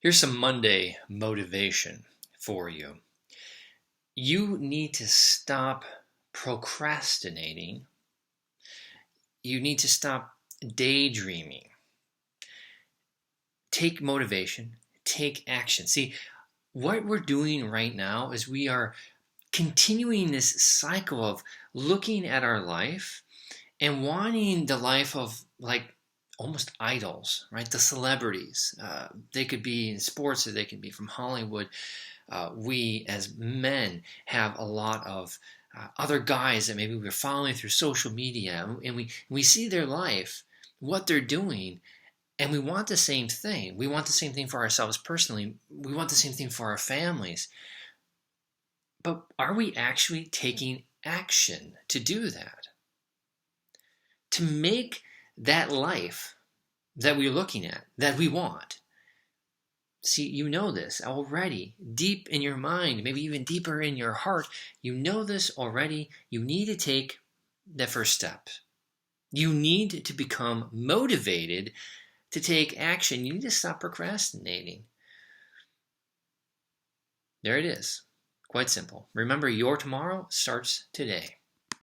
Here's some Monday motivation for you. You need to stop procrastinating. You need to stop daydreaming. Take motivation, take action. See, what we're doing right now is we are continuing this cycle of looking at our life and wanting the life of like almost idols, right? The celebrities. They could be in sports or they could be from Hollywood. We as men have a lot of other guys that maybe we're following through social media, and we see their life, what they're doing, and we want the same thing. We want the same thing for ourselves personally. We want the same thing for our families. But are we actually taking action to do that? To make that life that we're looking at, that we want. See, you know this already, deep in your mind, maybe even deeper in your heart. You know this already. You need to take the first step. You need to become motivated to take action. You need to stop procrastinating. There it is. Quite simple. Remember, your tomorrow starts today.